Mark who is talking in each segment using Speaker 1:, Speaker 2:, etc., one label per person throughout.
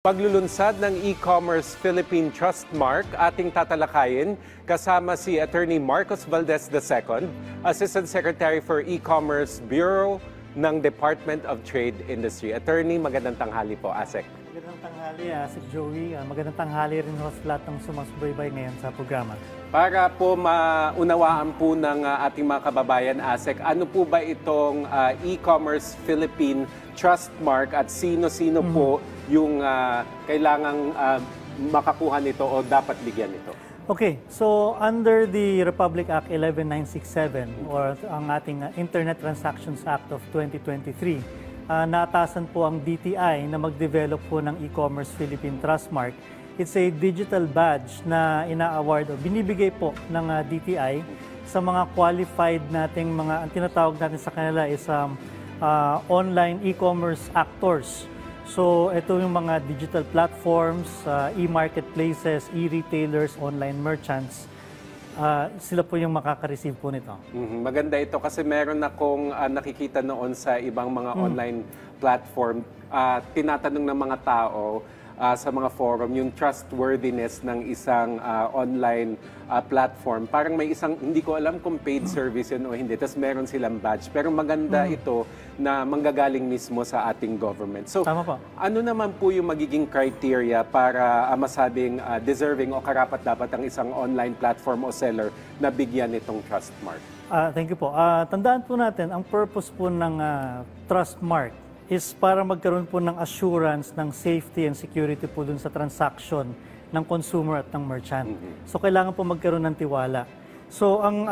Speaker 1: Paglulunsad ng e-commerce Philippine Trustmark, ating tatalakayin kasama si Attorney Marcos Valdez II, Assistant Secretary for E-commerce Bureau ng Department of Trade Industry. Attorney, magandang tanghali po, ASEC.
Speaker 2: Magandang tanghali, ASEC Joey. Magandang tanghali rin sa lahat ng sumasubaybay ngayon sa programa.
Speaker 1: Para po maunawaan po ng ating mga kababayan, ASEC, ano po ba itong e-commerce Philippine Trustmark at sino-sino po yung kailangang makakuha nito o dapat bigyan nito?
Speaker 2: Okay, so under the Republic Act 11967 or ang ating Internet Transactions Act of 2023, naatasan po ang DTI na mag-develop po ng e-commerce Philippine Trustmark. It's a digital badge na ina-award o binibigay po ng DTI sa mga qualified nating mga, ang tinatawag natin sa kanila is online e-commerce actors. So ito yung mga digital platforms, e-marketplaces, e-retailers, online merchants. Sila po yung makaka-receive po nito.
Speaker 1: Maganda ito kasi meron akong nakikita noon sa ibang mga online platform. Tinatanong ng mga tao sa mga forum yung trustworthiness ng isang online platform. Parang may isang, hindi ko alam kung paid service yun o hindi, tapos meron silang badge. Pero maganda ito na manggagaling mismo sa ating government. So,
Speaker 2: Tama po.
Speaker 1: ano naman po yung magiging criteria para masabing deserving o karapat-dapat ang isang online platform o seller na bigyan itong Trustmark?
Speaker 2: Thank you po. Tandaan po natin, ang purpose po ng Trustmark is para magkaroon po ng assurance ng safety and security po dun sa transaction ng consumer at ng merchant. So, kailangan po magkaroon ng tiwala. So, ang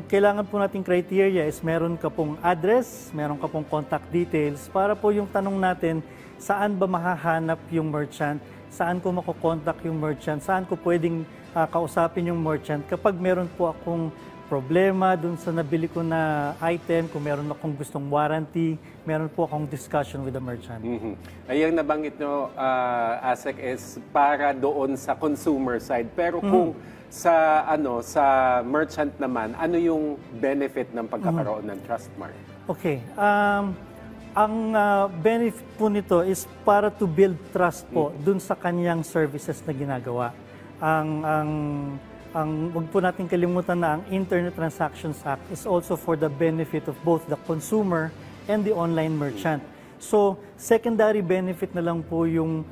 Speaker 2: kailangan po nating criteria is meron ka pong address, meron ka pong contact details para po yung tanong natin, saan ba mahahanap yung merchant, saan ko makokontak yung merchant, saan ko pwedeng kausapin yung merchant kapag meron po akong problema dun sa nabili ko na item, kung meron akong gustong warranty, meron po akong discussion with the merchant.
Speaker 1: Ayang nabanggit nyo, ASEC, is para doon sa consumer side. Pero kung sa merchant naman, ano yung benefit ng pagkakaroon ng Trustmark?
Speaker 2: Okay. Ang benefit po nito is para to build trust po dun sa kanyang services na ginagawa. Wag po natin kalimutan na ang Internet Transactions Act is also for the benefit of both the consumer and the online merchant. So, secondary benefit na lang po yung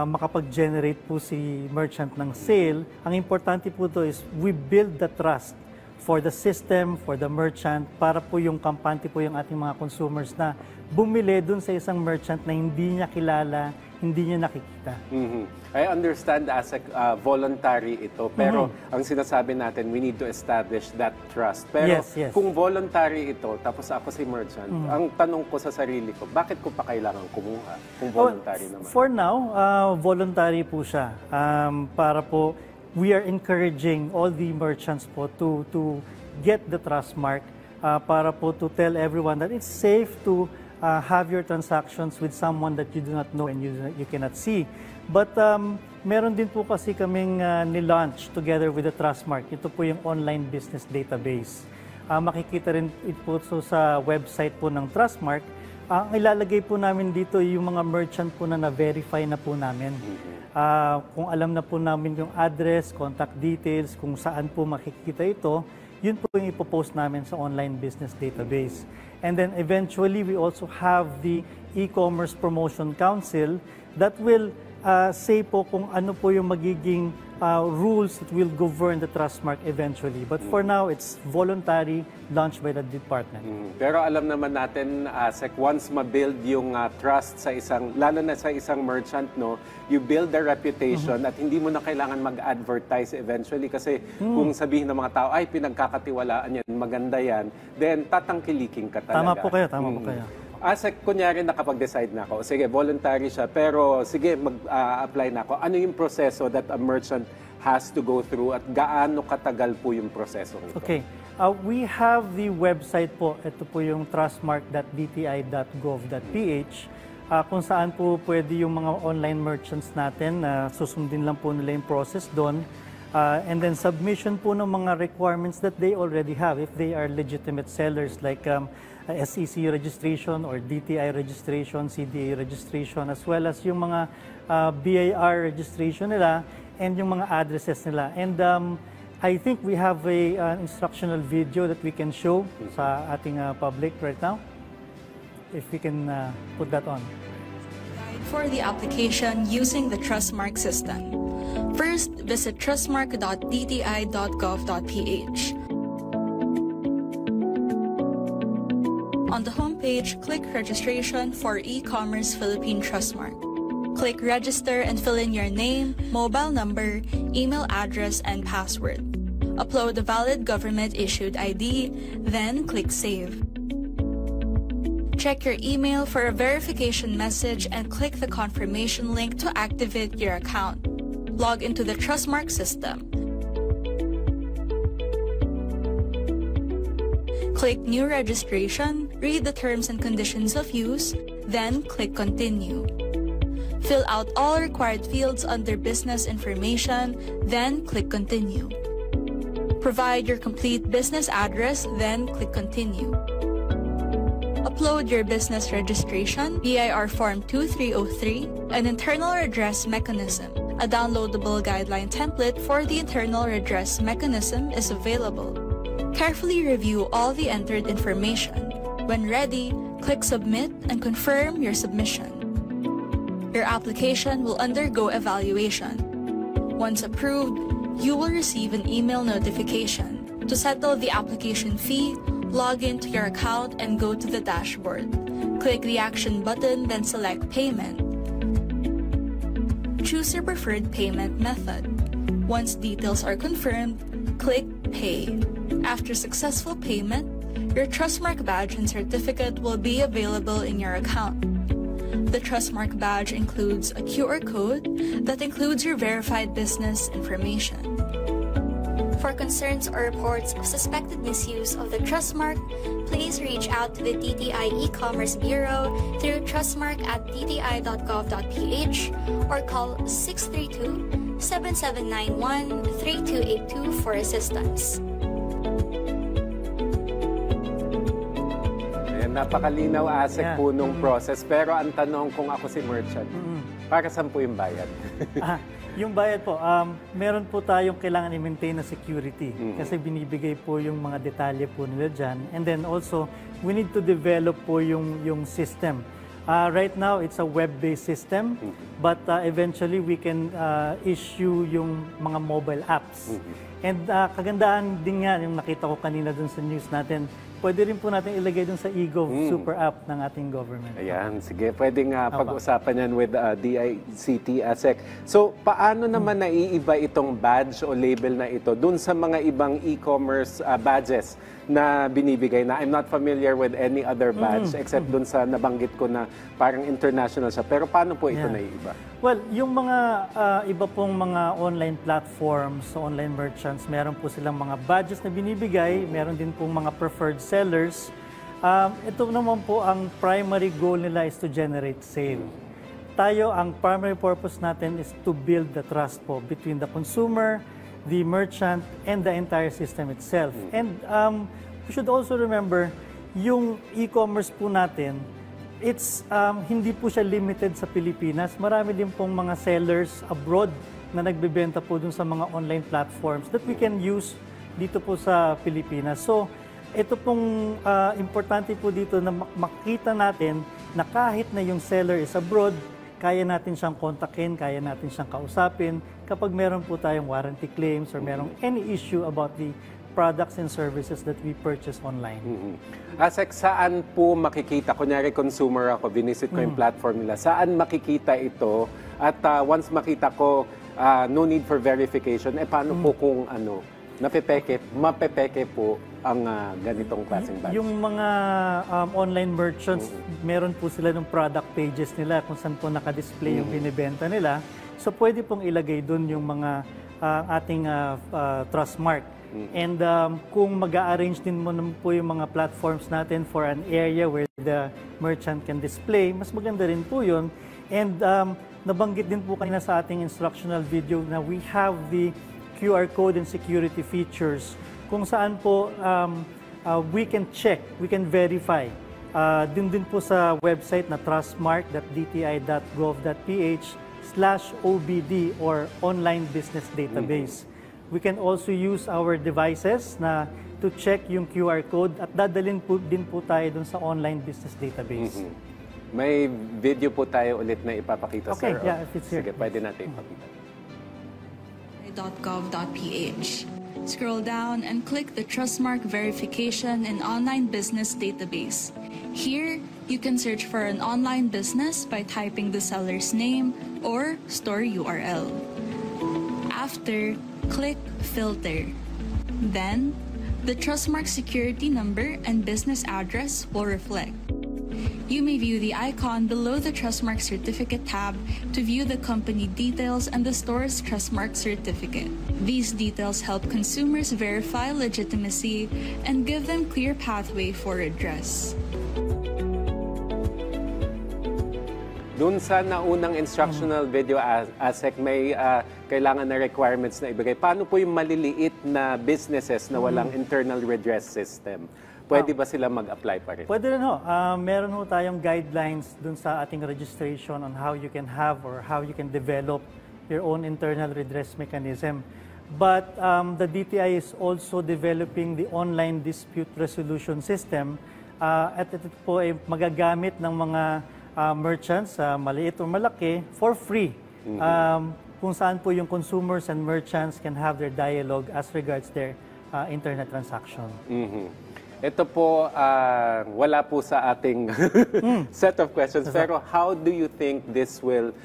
Speaker 2: makapag-generate po si merchant ng sale. Ang importante po ito is we build the trust for the system, for the merchant, para po yung kampante po yung ating mga consumers na bumili dun sa isang merchant na hindi niya kilala, hindi niya nakikita.
Speaker 1: I understand as voluntary ito, pero ang sinasabi natin, we need to establish that trust. Pero
Speaker 2: Yes.
Speaker 1: kung voluntary ito, tapos ako si merchant, ang tanong ko sa sarili ko, bakit ko pa kailangan kumuha kung voluntary naman?
Speaker 2: For now, voluntary po siya. Para po, we are encouraging all the merchants po to get the Trustmark para po to tell everyone that it's safe to have your transactions with someone that you do not know and you cannot see. But meron din po kasi kaming ni-launch together with the Trustmark. Ito po yung online business database. Makikita rin ito po sa website po ng Trustmark. Ang ilalagay po namin dito yung mga merchant po na na-verify na po namin. Kung alam na po namin yung address, contact details, kung saan po makikita ito, yun po yung ipopost namin sa online business database. And then eventually, we also have the e-commerce promotion council that will say po kung ano po yung magiging rules that will govern the Trustmark eventually. But for now, it's voluntary, launched by the department.
Speaker 1: Pero alam naman natin, ASEC, once ma-build yung trust sa isang, lalo na sa isang merchant, no, you build the reputation at hindi mo na kailangan mag-advertise eventually kasi kung sabihin ng mga tao, ay, pinagkakatiwalaan yan, maganda yan, then tatangkiliking ka talaga.
Speaker 2: Tama po kayo, tama po kayo.
Speaker 1: ASEC, kunyari nakapag-decide na ako, sige, voluntary siya, pero sige, mag-apply na ako. Ano yung proseso that a merchant has to go through at gaano katagal po yung proseso nito?
Speaker 2: Okay. We have the website po. Ito po yung trustmark.dti.gov.ph kung saan po pwede yung mga online merchants natin, susundin lang po nila yung process doon. And then submission po ng mga requirements that they already have if they are legitimate sellers like SEC registration or DTI registration, CDA registration, as well as yung mga BIR registration nila and yung mga addresses nila. And I think we have an instructional video that we can show sa ating public right now. If we can put that on.
Speaker 3: For the application using the Trustmark system. First, visit trustmark.dti.gov.ph. On the homepage, click Registration for E-commerce Philippine Trustmark. Click Register and fill in your name, mobile number, email address, and password. Upload a valid government-issued ID, then click Save. Check your email for a verification message and click the confirmation link to activate your account. Log into the Trustmark system. Click New Registration, read the terms and conditions of use, then click Continue. Fill out all required fields under Business Information, then click Continue. Provide your complete business address, then click Continue. Upload your business registration, BIR Form 2303, an internal redress mechanism. A downloadable guideline template for the internal redress mechanism is available. Carefully review all the entered information. When ready, click Submit and confirm your submission. Your application will undergo evaluation. Once approved, you will receive an email notification. To settle the application fee, log into your account and go to the dashboard. Click the Action button, then select Payment. Choose your preferred payment method. Once details are confirmed, click Pay. After successful payment, your Trustmark badge and certificate will be available in your account. The Trustmark badge includes a QR code that includes your verified business information. For concerns or reports of suspected misuse of the Trustmark, please reach out to the DTI E-commerce Bureau through trustmark@dti.gov.ph or call 632-7791-3282 for assistance.
Speaker 1: Ayan, napakalinaw asek po nung process. Pero ang tanong kung ako si merchant, para saan po yung bayad?
Speaker 2: Yung bayad po, meron po tayong kailangan i-maintain na security kasi binibigay po yung mga detalye po nila dyan. And then also, we need to develop po yung system. Right now, it's a web-based system, but eventually we can issue yung mga mobile apps. And kagandaan din nga, yung nakita ko kanina dun sa news natin, pwede rin po natin ilagay dun sa eGov super app ng ating government.
Speaker 1: Ayan, sige. Pwedeng pag-usapan yan with DICT ASEC. So, paano naman naiiba itong badge o label na ito dun sa mga ibang e-commerce badges na binibigay na? I'm not familiar with any other badge except dun sa nabanggit ko na parang international siya. Pero paano po ito naiiba?
Speaker 2: Well, yung mga iba pong mga online platforms, online merchants, meron po silang mga badges na binibigay, meron din pong mga preferred sellers. Ito naman po, ang primary goal nila is to generate sale. Tayo, ang primary purpose natin is to build the trust po between the consumer, the merchant, and the entire system itself. And we should also remember, yung e-commerce po natin, it's hindi po siya limited sa Pilipinas. Marami din pong mga sellers abroad na nagbebenta po dun sa mga online platforms that we can use dito po sa Pilipinas. So, ito pong importante po dito na makita natin na kahit na yung seller is abroad, kaya natin siyang kontakin, kaya natin siyang kausapin kapag meron po tayong warranty claims or merong any issue about the products and services that we purchase online.
Speaker 1: Asek, saan po makikita? Kunyari consumer ako, binisit ko yung platform nila. Saan makikita ito? At once makita ko, no need for verification, paano po kung mapepeke po ang ganitong klaseng badge?
Speaker 2: Yung mga online merchants, meron po sila ng product pages nila kung saan po nakadisplay yung binibenta nila. So pwede pong ilagay dun yung mga ating Trustmark. And kung mag-a-arrange din mo naman po yung mga platforms natin for an area where the merchant can display, mas maganda rin po yun. And nabanggit din po kanina sa ating instructional video na we have the QR code and security features kung saan po we can check, we can verify. Din po sa website na trustmark.dti.gov.ph/OBD or Online Business Database. We can also use our devices na to check yung QR code at dadalhin po din po tayo dun sa Online Business Database.
Speaker 1: May video po tayo ulit na ipapakita,
Speaker 2: Okay,
Speaker 1: sir.
Speaker 2: yeah, if it's here.
Speaker 1: Sige, pwede natin ipakita.
Speaker 3: .gov.ph. Scroll down and click the Trustmark Verification and Online Business Database. Here, you can search for an online business by typing the seller's name or store URL. After, click Filter. Then, the Trustmark security number and business address will reflect. You may view the icon below the Trustmark Certificate tab to view the company details and the store's Trustmark certificate. These details help consumers verify legitimacy and give them clear pathway for redress.
Speaker 1: Doon sa naunang instructional video, ASEC, may kailangan na requirements na ibigay. Paano po yung maliliit na businesses na walang internal redress system? Pwede ba sila mag-apply pa rin?
Speaker 2: Pwede rin ho. Meron ho tayong guidelines dun sa ating registration on how you can have or how you can develop your own internal redress mechanism. But the DTI is also developing the online dispute resolution system at ito po ay magagamit ng mga merchants, maliit o malaki, for free. Kung saan po yung consumers and merchants can have their dialogue as regards their internet transaction.
Speaker 1: Ito po, wala po sa ating set of questions. Pero how do you think this will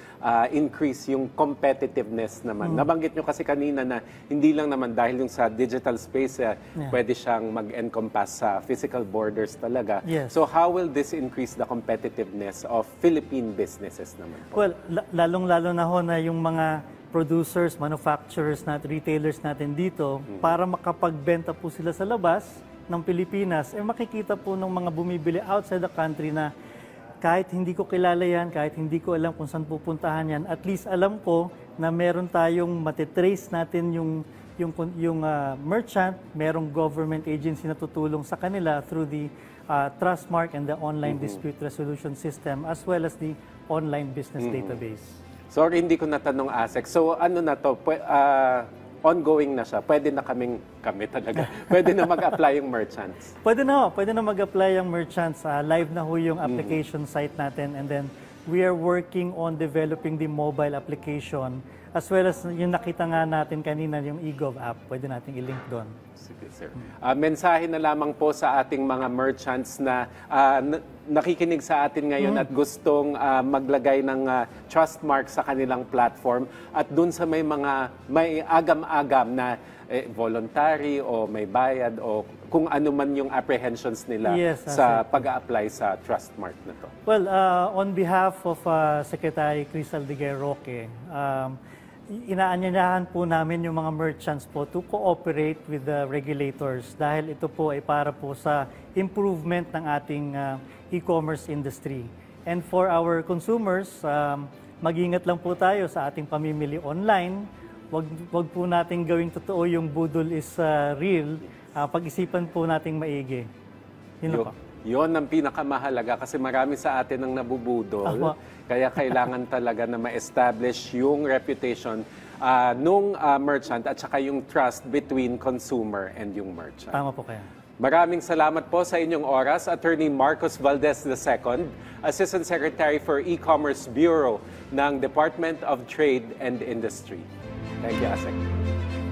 Speaker 1: increase yung competitiveness naman? Nabanggit nyo kasi kanina na hindi lang naman dahil yung sa digital space, pwede siyang mag-encompass sa physical borders talaga.
Speaker 2: Yes.
Speaker 1: So how will this increase the competitiveness of Philippine businesses naman po?
Speaker 2: Well, lalong-lalo na ho na yung mga producers, manufacturers, retailers natin dito, para makapagbenta po sila sa labas ng Pilipinas, makikita po ng mga bumibili outside the country na kahit hindi ko kilala yan, kahit hindi ko alam kung saan pupuntahan yan, at least alam ko na meron tayong matitrace natin yung merchant, merong government agency na tutulong sa kanila through the Trustmark and the online dispute resolution system as well as the online business database.
Speaker 1: Sorry, hindi ko natanong, ASEC. So ano na to? Ongoing na siya. Pwede na kami talaga. Pwede na mag-apply yung merchants.
Speaker 2: Pwede na mag-apply yung merchants. Live na ho yung application site natin, and then we are working on developing the mobile application as well as yung nakita nga natin kanina, yung eGov app. Pwede natin i-link doon.
Speaker 1: Sige, sir. Mensahe na lamang po sa ating mga merchants na nakikinig sa atin ngayon at gustong maglagay ng Trustmark sa kanilang platform at dun sa may agam-agam na voluntary o may bayad o kung ano man yung apprehensions nila sa pag-a-apply sa Trustmark na to. Well,
Speaker 2: on behalf of Secretary Crisal Digay Roque, inaanyayahan po namin yung mga merchants po to cooperate with the regulators dahil ito po ay para po sa improvement ng ating e-commerce industry. And for our consumers, mag-ingat lang po tayo sa ating pamimili online. Wag po nating gawing totoo yung budol is real. Pag-isipan po nating maigi.
Speaker 1: Yun ang pinakamahalaga kasi marami sa atin ang nabubudol. Kaya kailangan talaga na ma-establish yung reputation nung merchant at saka yung trust between consumer and yung merchant.
Speaker 2: Tama po kaya.
Speaker 1: Maraming salamat po sa inyong oras, Attorney Marcos Valdez II, Assistant Secretary for E-Commerce Bureau ng Department of Trade and Industry. Thank you, ASEC.